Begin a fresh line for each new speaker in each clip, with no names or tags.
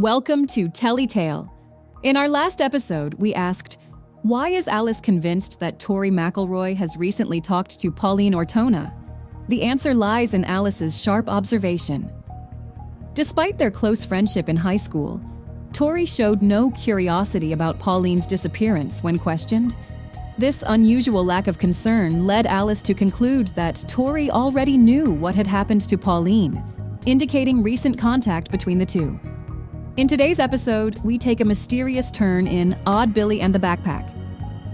Welcome to Tellytale. In our last episode, we asked, why is Alice convinced that Tori McElroy has recently talked to Pauline Ortona? The answer lies in Alice's sharp observation. Despite their close friendship in high school, Tori showed no curiosity about Pauline's disappearance when questioned. This unusual lack of concern led Alice to conclude that Tori already knew what had happened to Pauline, indicating recent contact between the two. In today's episode, we take a mysterious turn in Odd Billy and the Backpack.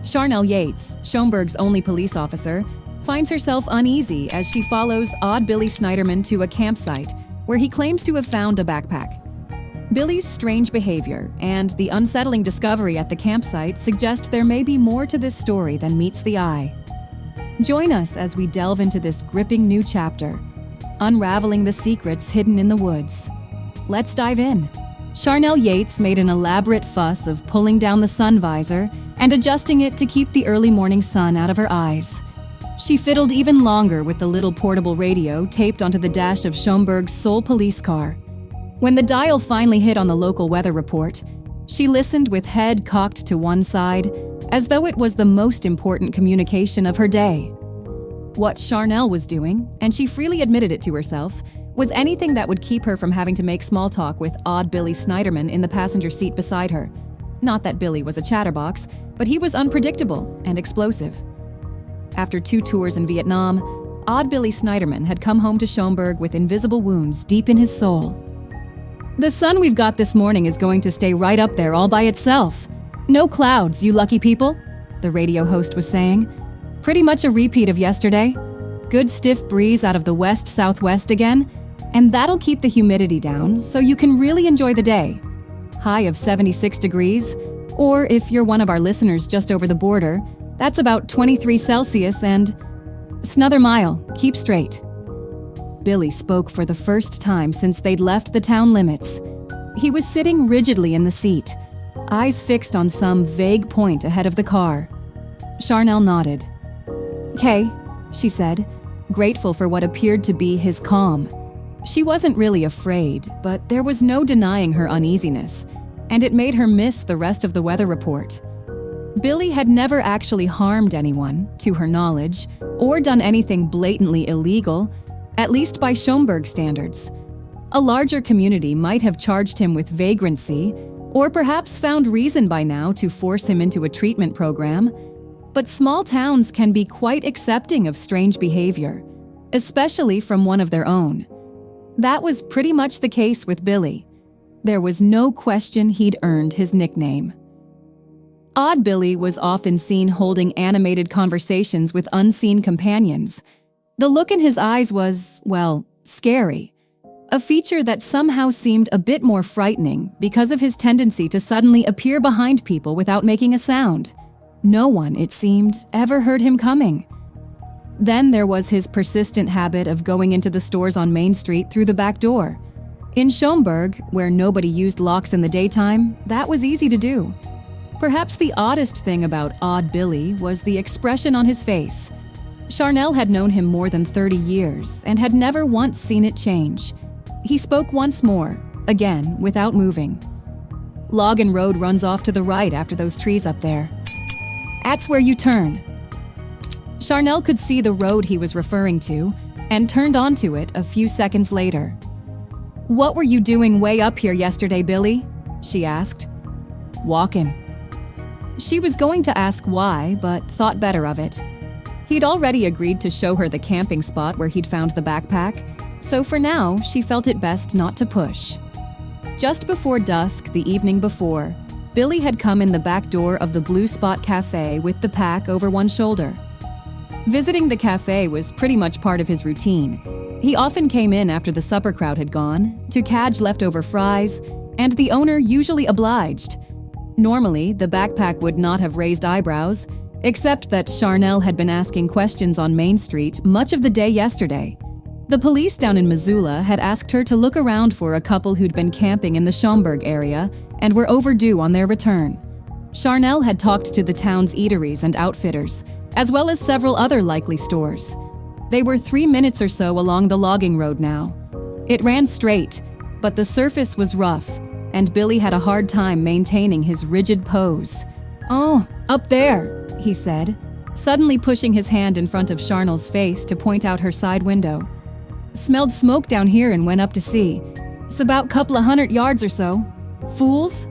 Sharnell Yates, Schomburg's only police officer, finds herself uneasy as she follows Odd Billy Sniderman to a campsite where he claims to have found a backpack. Billy's strange behavior and the unsettling discovery at the campsite suggest there may be more to this story than meets the eye. Join us as we delve into this gripping new chapter, unraveling the secrets hidden in the woods. Let's dive in. Sharnell Yates made an elaborate fuss of pulling down the sun visor and adjusting it to keep the early morning sun out of her eyes. She fiddled even longer with the little portable radio taped onto the dash of Schomburg's sole police car. When the dial finally hit on the local weather report, she listened with head cocked to one side, as though it was the most important communication of her day. What Sharnell was doing, and she freely admitted it to herself, was anything that would keep her from having to make small talk with Odd Billy Sniderman in the passenger seat beside her. Not that Billy was a chatterbox, but he was unpredictable and explosive. After 2 tours in Vietnam, Odd Billy Sniderman had come home to Schomburg with invisible wounds deep in his soul. "The sun we've got this morning is going to stay right up there all by itself. No clouds, you lucky people," the radio host was saying. "Pretty much a repeat of yesterday. Good stiff breeze out of the west-southwest again, and that'll keep the humidity down so you can really enjoy the day. High of 76 degrees, or if you're one of our listeners just over the border, that's about 23 Celsius and snother mile, keep straight." Billy spoke for the first time since they'd left the town limits. He was sitting rigidly in the seat, eyes fixed on some vague point ahead of the car. Sharnell nodded. "'Kay," she said, grateful for what appeared to be his calm. She wasn't really afraid, but there was no denying her uneasiness, and it made her miss the rest of the weather report. Billy had never actually harmed anyone, to her knowledge, or done anything blatantly illegal, at least by Schomburg standards. A larger community might have charged him with vagrancy, or perhaps found reason by now to force him into a treatment program. But small towns can be quite accepting of strange behavior, especially from one of their own. That was pretty much the case with Billy. There was no question he'd earned his nickname. Odd Billy was often seen holding animated conversations with unseen companions. The look in his eyes was, well, scary. A feature that somehow seemed a bit more frightening because of his tendency to suddenly appear behind people without making a sound. No one, it seemed, ever heard him coming. Then there was his persistent habit of going into the stores on Main Street through the back door. In Schomburg, where nobody used locks in the daytime, that was easy to do. Perhaps the oddest thing about Odd Billy was the expression on his face. Sharnell had known him more than 30 years and had never once seen it change. He spoke once more, again, without moving. "Loggin Road runs off to the right after those trees up there. That's where you turn." Sharnell could see the road he was referring to and turned onto it a few seconds later. "What were you doing way up here yesterday, Billy?" she asked. "Walkin'." She was going to ask why, but thought better of it. He'd already agreed to show her the camping spot where he'd found the backpack, so for now, she felt it best not to push. Just before dusk the evening before, Billy had come in the back door of the Blue Spot Cafe with the pack over one shoulder. Visiting the cafe was pretty much part of his routine. He often came in after the supper crowd had gone, to cadge leftover fries, and the owner usually obliged. Normally, the backpack would not have raised eyebrows, except that Sharnell had been asking questions on Main Street much of the day yesterday. The police down in Missoula had asked her to look around for a couple who'd been camping in the Schomburg area and were overdue on their return. Sharnell had talked to the town's eateries and outfitters, as well as several other likely stores. They were 3 minutes or so along the logging road now. It ran straight, but the surface was rough, and Billy had a hard time maintaining his rigid pose. "Oh, up there," he said, suddenly pushing his hand in front of Sharnell's face to point out her side window. "Smelled smoke down here and went up to see. It's about couple of 100 yards or so. Fools?"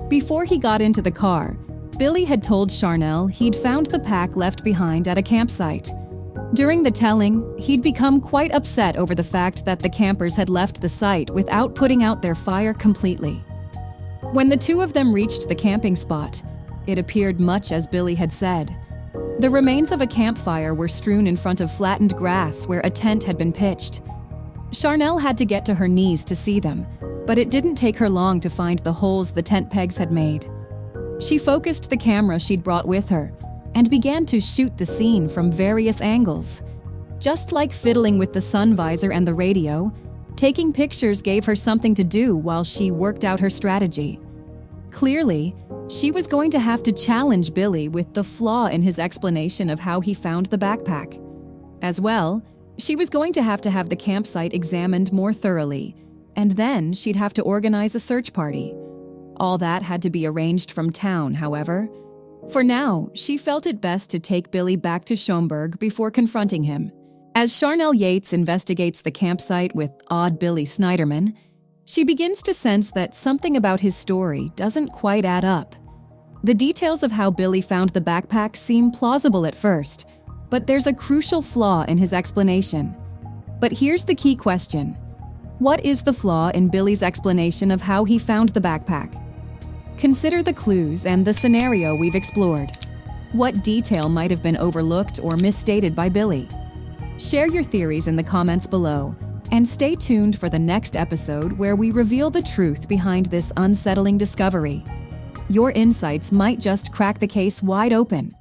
Before he got into the car, Billy had told Sharnell he'd found the pack left behind at a campsite. During the telling, he'd become quite upset over the fact that the campers had left the site without putting out their fire completely. When the two of them reached the camping spot, it appeared much as Billy had said. The remains of a campfire were strewn in front of flattened grass where a tent had been pitched. Sharnell had to get to her knees to see them, but it didn't take her long to find the holes the tent pegs had made. She focused the camera she'd brought with her and began to shoot the scene from various angles. Just like fiddling with the sun visor and the radio, taking pictures gave her something to do while she worked out her strategy. Clearly, she was going to have to challenge Billy with the flaw in his explanation of how he found the backpack. As well, she was going to have the campsite examined more thoroughly, and then she'd have to organize a search party. All that had to be arranged from town, however. For now, she felt it best to take Billy back to Schomburg before confronting him. As Sharnell Yates investigates the campsite with Odd Billy Sniderman, she begins to sense that something about his story doesn't quite add up. The details of how Billy found the backpack seem plausible at first, but there's a crucial flaw in his explanation. But here's the key question. What is the flaw in Billy's explanation of how he found the backpack? Consider the clues and the scenario we've explored. What detail might have been overlooked or misstated by Billy? Share your theories in the comments below, and stay tuned for the next episode where we reveal the truth behind this unsettling discovery. Your insights might just crack the case wide open.